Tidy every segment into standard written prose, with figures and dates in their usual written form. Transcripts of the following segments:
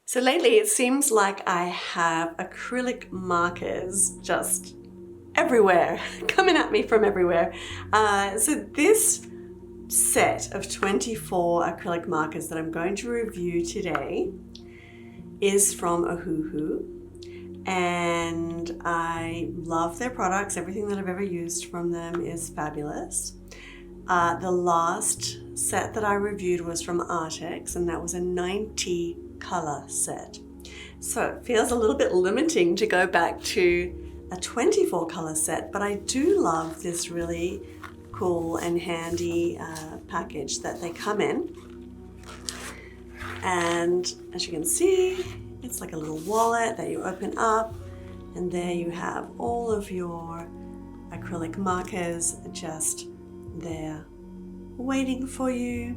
So lately it seems like I have acrylic markers just everywhere, coming at me from everywhere. So this set of 24 acrylic markers that I'm going to review today is from Ohuhu, and I love their products. Everything that I've ever used from them is fabulous. The last set that I reviewed was from Artex, and that was a 90 color set. So it feels a little bit limiting to go back to a 24 color set, but I do love this really cool and handy package that they come in. And as you can see, it's like a little wallet that you open up, and there you have all of your acrylic markers just there waiting for you.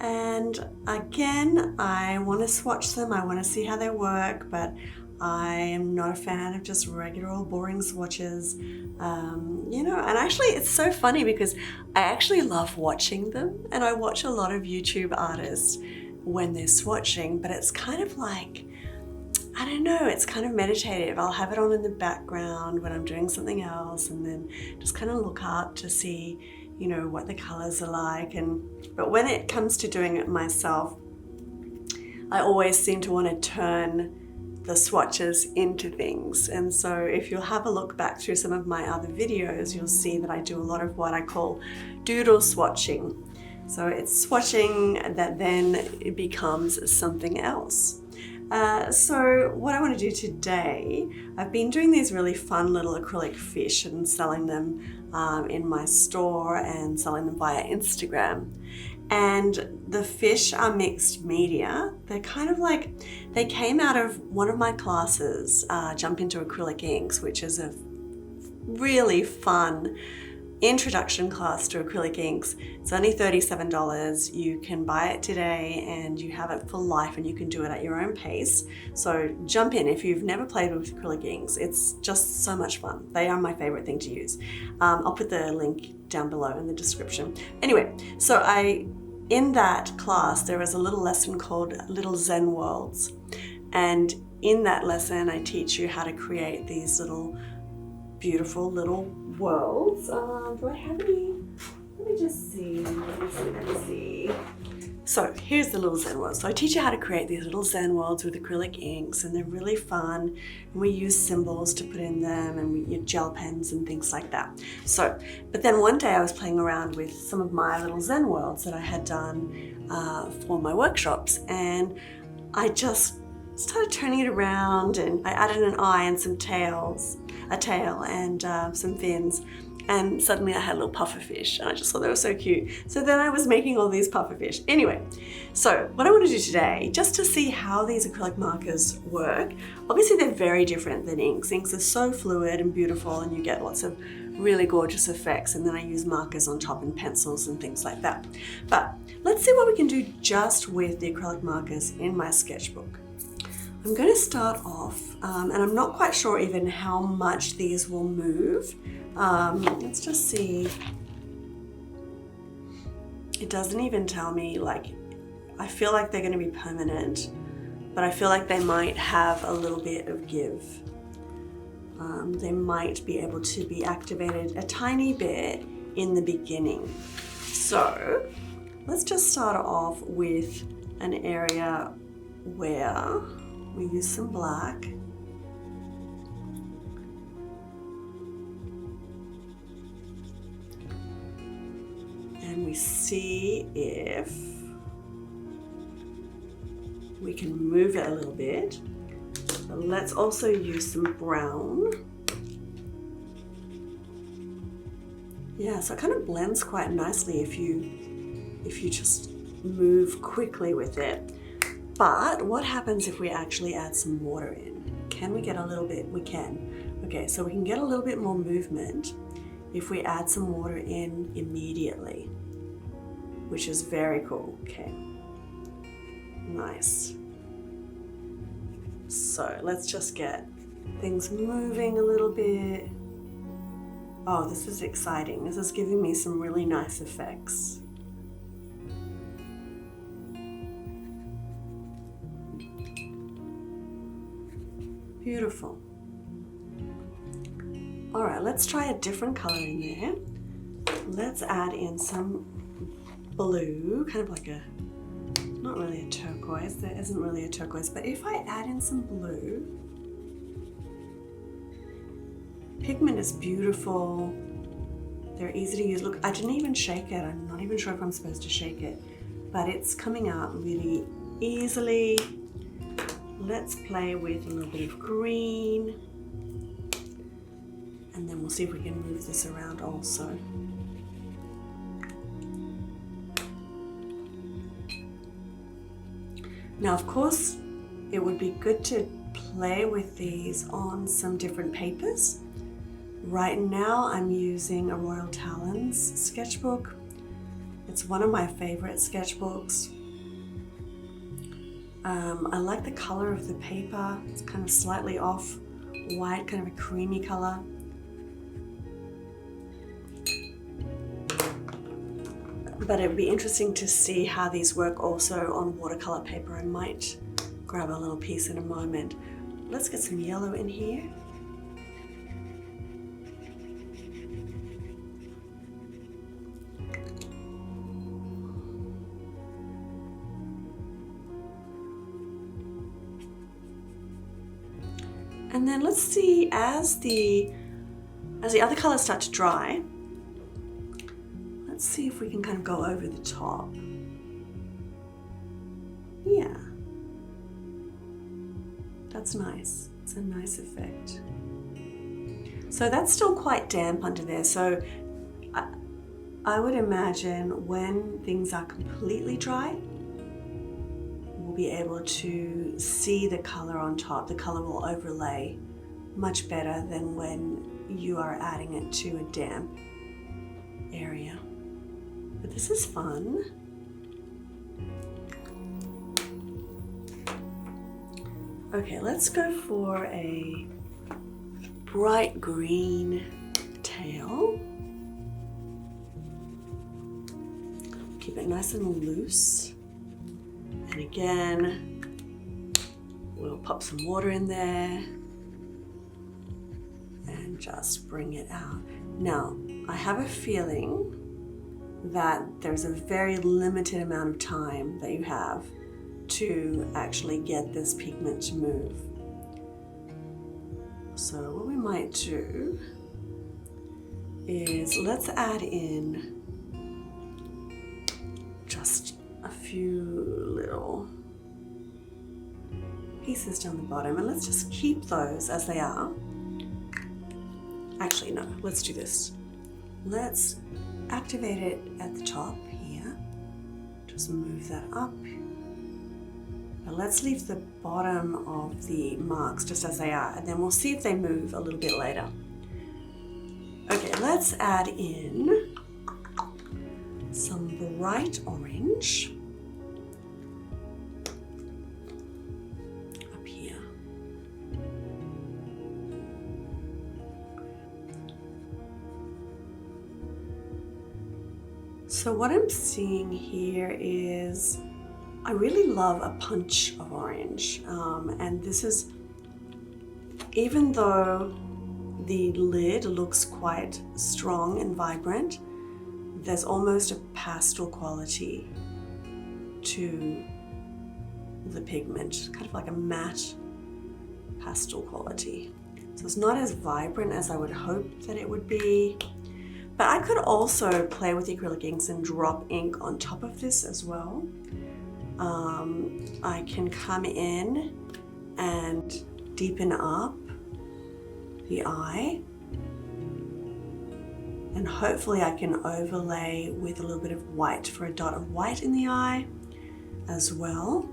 And again, I want to swatch them, I want to see how they work, but I am not a fan of just regular old boring swatches. And actually it's so funny because I actually love watching them, and I watch a lot of YouTube artists when they're swatching, but it's kind of like, I don't know, it's kind of meditative. I'll have it on in the background when I'm doing something else, and then just kind of look up to see, what the colors are like. But when it comes to doing it myself, I always seem to want to turn the swatches into things. And so if you'll have a look back through some of my other videos, you'll see that I do a lot of what I call doodle swatching. So it's swatching that then it becomes something else. So what I want to do today, I've been doing these really fun little acrylic fish and selling them in my store and selling them via Instagram. And the fish are mixed media. They're kind of like, they came out of one of my classes, Jump Into Acrylic Inks, which is a really fun introduction class to acrylic inks. It's only $37. You can buy it today and you have it for life, and you can do it at your own pace. So jump in if you've never played with acrylic inks. It's just so much fun. They are my favorite thing to use. I'll put the link down below in the description. Anyway, so in that class there is a little lesson called Little Zen Worlds, and in that lesson I teach you how to create these little beautiful little worlds. Do I have any? Let me just see. Let me see. So here's the little Zen worlds. So I teach you how to create these little Zen worlds with acrylic inks, and they're really fun. And we use symbols to put in them, and we use gel pens and things like that. So, but then one day I was playing around with some of my little Zen worlds that I had done for my workshops, and I just started turning it around, and I added an eye and some tails, a tail and some fins, and suddenly I had a little puffer fish, and I just thought they were so cute. So then I was making all these puffer fish. Anyway, so what I want to do today, just to see how these acrylic markers work, obviously they're very different than inks. Inks are so fluid and beautiful, and you get lots of really gorgeous effects, and then I use markers on top and pencils and things like that. But let's see what we can do just with the acrylic markers in my sketchbook. I'm going to start off, and I'm not quite sure even how much these will move. Let's just see. It doesn't even tell me, I feel like they're going to be permanent, but I feel like they might have a little bit of give. They might be able to be activated a tiny bit in the beginning. So let's just start off with an area where we use some black. And we see if we can move it a little bit. But let's also use some brown. Yeah, so it kind of blends quite nicely if you just move quickly with it. But what happens if we actually add some water in? Can we get a little bit? We can. Okay, so we can get a little bit more movement if we add some water in immediately, which is very cool. Okay, nice. So let's just get things moving a little bit. Oh, this is exciting. This is giving me some really nice effects. Beautiful. All right, let's try a different color in there. Let's add in some blue, kind of like a, not really a turquoise, there isn't really a turquoise, but if I add in some blue, pigment is beautiful. They're easy to use. Look, I didn't even shake it. I'm not even sure if I'm supposed to shake it, but it's coming out really easily. Let's play with a little bit of green, and then we'll see if we can move this around also. Now, of course, it would be good to play with these on some different papers. Right now, I'm using a Royal Talens sketchbook. It's one of my favorite sketchbooks. I like the color of the paper. It's kind of slightly off white, kind of a creamy color. But it would be interesting to see how these work also on watercolor paper. I might grab a little piece in a moment. Let's get some yellow in here. And then let's see, as the other colors start to dry, let's see if we can kind of go over the top. Yeah, that's nice. It's a nice effect. So that's still quite damp under there. So I would imagine when things are completely dry, we'll be able to see the color on top. The color will overlay much better than when you are adding it to a damp area. But this is fun. Okay, let's go for a bright green tail. Keep it nice and loose. And again, we'll pop some water in there and just bring it out. Now, I have a feeling that there's a very limited amount of time that you have to actually get this pigment to move. So what we might do is let's add in just a few little pieces down the bottom, and let's just keep those as they are. Actually, no, let's do this. Let's activate it at the top here. Just move that up. But let's leave the bottom of the marks just as they are, and then we'll see if they move a little bit later. Okay, let's add in some bright orange up here. So what I'm seeing here is I really love a punch of orange, and this is, even though the lid looks quite strong and vibrant, there's almost a pastel quality to the pigment, kind of like a matte pastel quality. So it's not as vibrant as I would hope that it would be, but I could also play with the acrylic inks and drop ink on top of this as well. I can come in and deepen up the eye, and hopefully I can overlay with a little bit of white for a dot of white in the eye as well.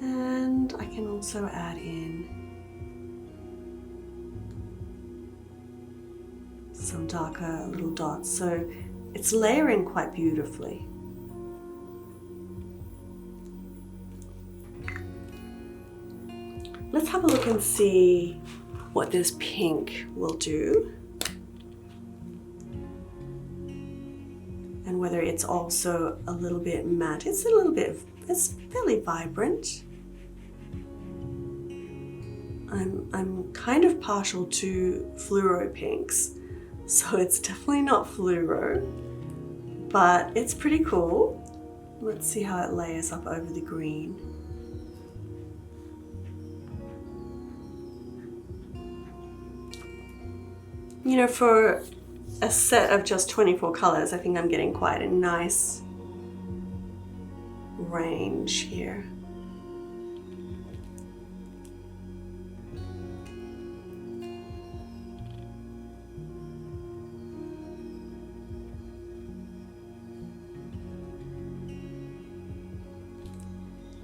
And I can also add in some darker little dots, so it's layering quite beautifully. Let's have a look and see what this pink will do, and whether it's also a little bit matte. It's a little bit, it's fairly vibrant. I'm kind of partial to fluoro pinks, so it's definitely not fluoro, but it's pretty cool. Let's see how it layers up over the green. You know, for a set of just 24 colors, I think I'm getting quite a nice range here.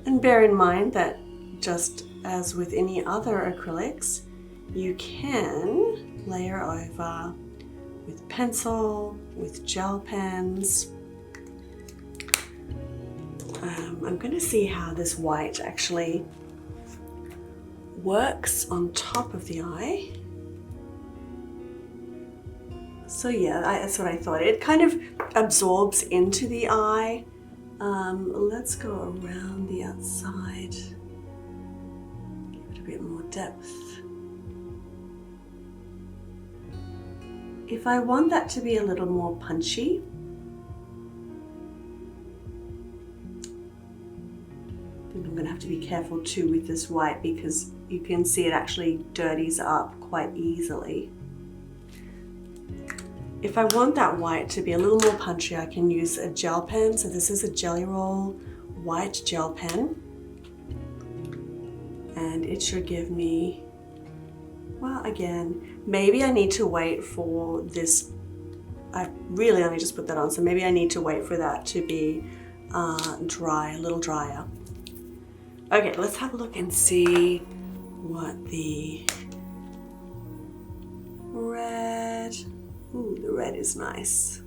And bear in mind that just as with any other acrylics, you can layer over with pencil, with gel pens. I'm going to see how this white actually works on top of the eye. So yeah, that's what I thought. It kind of absorbs into the eye. Let's go around the outside, give it a bit more depth. If I want that to be a little more punchy, I think I'm going to have to be careful too with this white, because you can see it actually dirties up quite easily. If I want that white to be a little more punchy, I can use a gel pen. So this is a Jelly Roll white gel pen. And it should give me, well, again, maybe I need to wait for this. I really only just put that on, so maybe I need to wait for that to be dry, a little drier. Okay, let's have a look and see what the red. Ooh, the red is nice.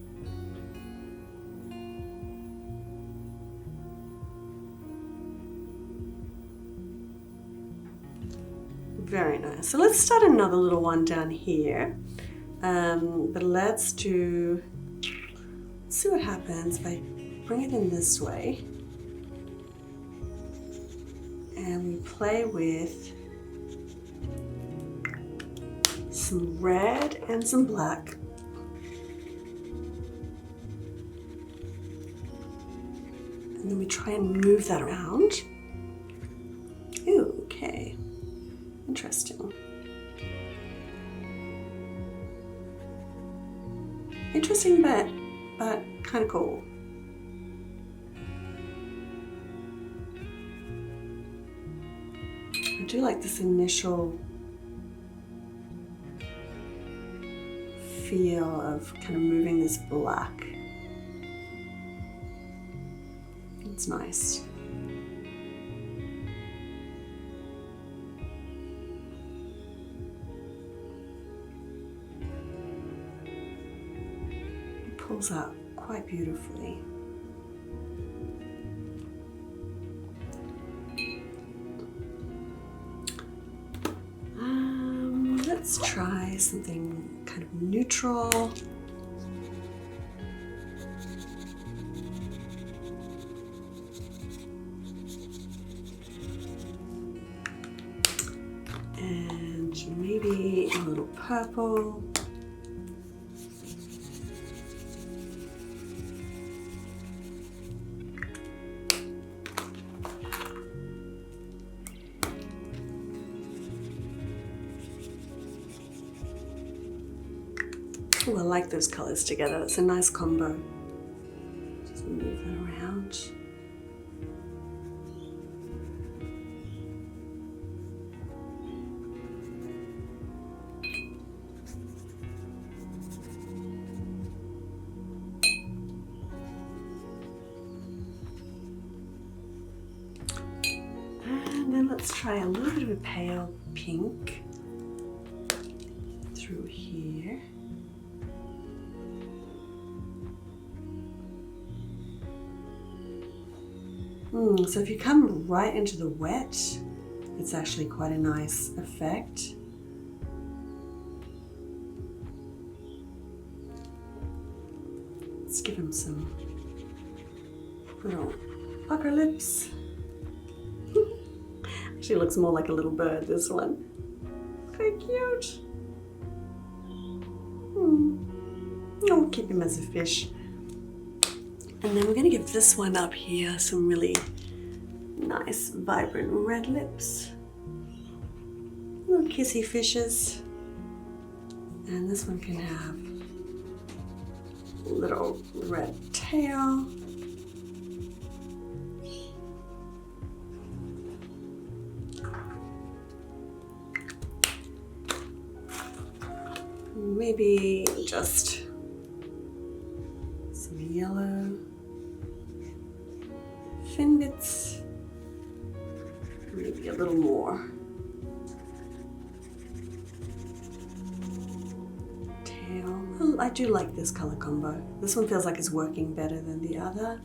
Very nice. So let's start another little one down here. But let's see what happens if I bring it in this way. And we play with some red and some black. And then we try and move that around. Ooh, okay. Interesting. Interesting, but kind of cool. I do like this initial feel of kind of moving this black. It's nice. It pulls out quite beautifully. Let's try something kind of neutral. And maybe a little purple. Oh, I like those colors together. It's a nice combo. Just move that around. And then let's try a little bit of a pale pink through here. So if you come right into the wet, it's actually quite a nice effect. Let's give him some little pucker lips. Actually looks more like a little bird, this one. very cute. I'll keep him as a fish. And then we're going to give this one up here some really nice, vibrant red lips. Little kissy fishes. And this one can have a little red tail. Maybe just some yellow fin bits, maybe a little more tail. I do like this color combo. This one feels like it's working better than the other.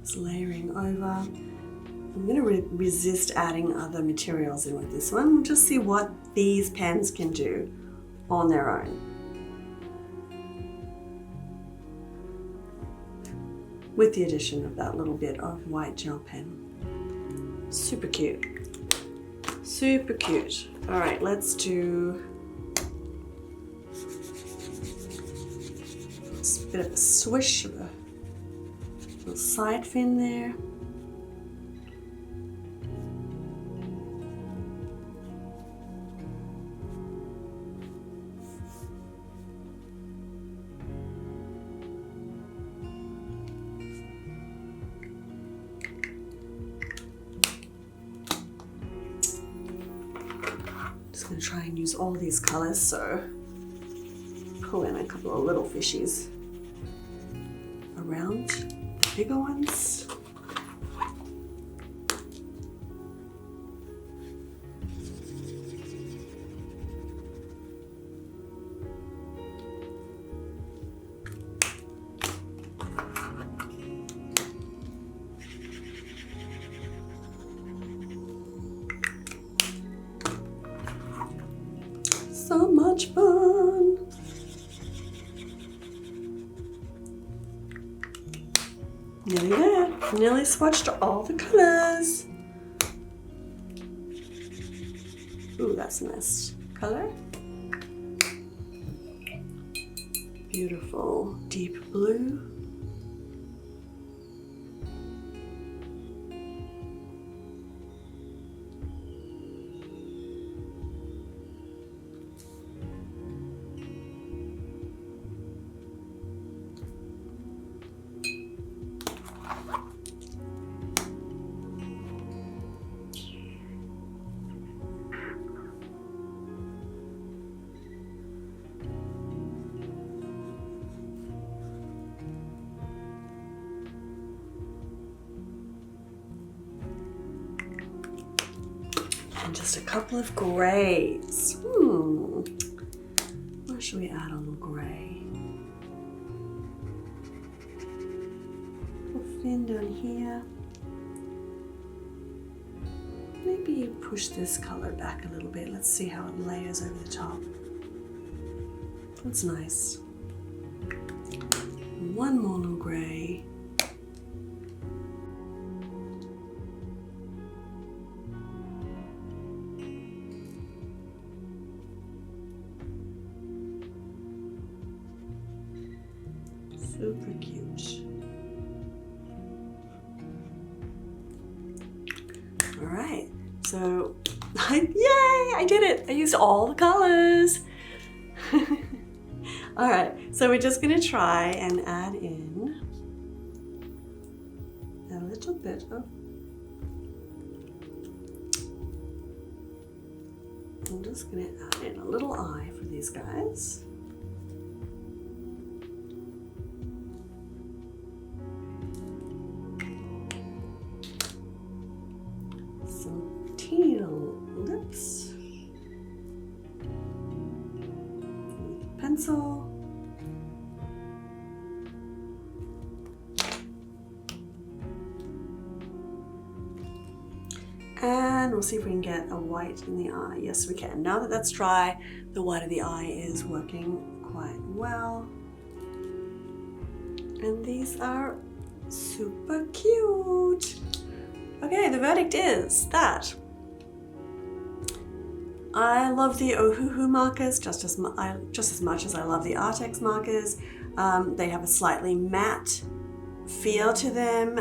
Just layering over. I'm going to resist adding other materials in with this one. We'll just see what these pens can do on their own. With the addition of that little bit of white gel pen. Super cute. Super cute. All right, let's do a bit of a swish of a little side fin there. Just going to try and use all these colors, so pull in a couple of little fishies around the bigger ones. So much fun. Nearly there. Nearly swatched all the colors. Ooh, that's a nice color. Beautiful deep blue. And just a couple of grays. Where should we add a little gray? A fin down here. Maybe push this color back a little bit. Let's see how it layers over the top. That's nice. One more little gray. Super cute. All right, so yay, I did it. I used all the colors. All right, so we're just gonna try and add in a little bit of, I'm just gonna add in a little eye for these guys. Some teeny little lips with a pencil. And we'll see if we can get a white in the eye. Yes, we can. Now that that's dry, the white of the eye is working quite well. And these are super cute. Okay, the verdict is that I love the Ohuhu markers just as much as I love the Artex markers. They have a slightly matte feel to them.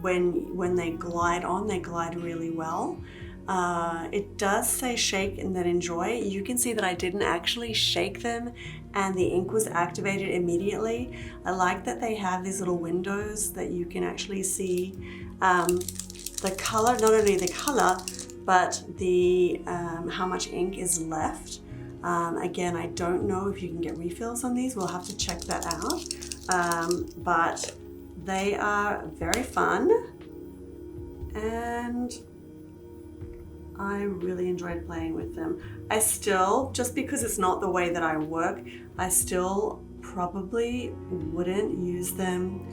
When they glide on, they glide really well. It does say shake and then enjoy. You can see that I didn't actually shake them and the ink was activated immediately. I like that they have these little windows that you can actually see the color, not only the color, but the how much ink is left. Again, I don't know if you can get refills on these. We'll have to check that out. But they are very fun, and I really enjoyed playing with them. I still, just because it's not the way that I work, I still probably wouldn't use them,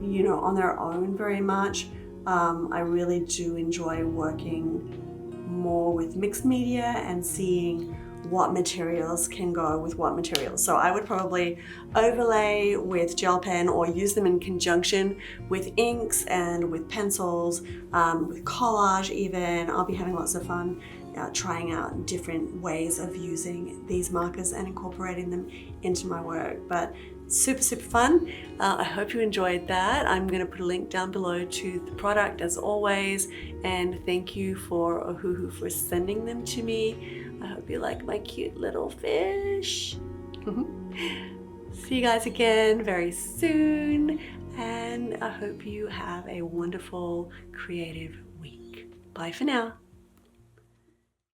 you know, on their own very much. I really do enjoy working more with mixed media and seeing what materials can go with what materials. So I would probably overlay with gel pen or use them in conjunction with inks and with pencils, with collage even. I'll be having lots of fun trying out different ways of using these markers and incorporating them into my work. But super fun. I hope you enjoyed that. I'm going to put a link down below to the product as always, and thank you for Ohuhu for sending them to me. I hope you like my cute little fish. See you guys again very soon, and I hope you have a wonderful creative week. Bye for now.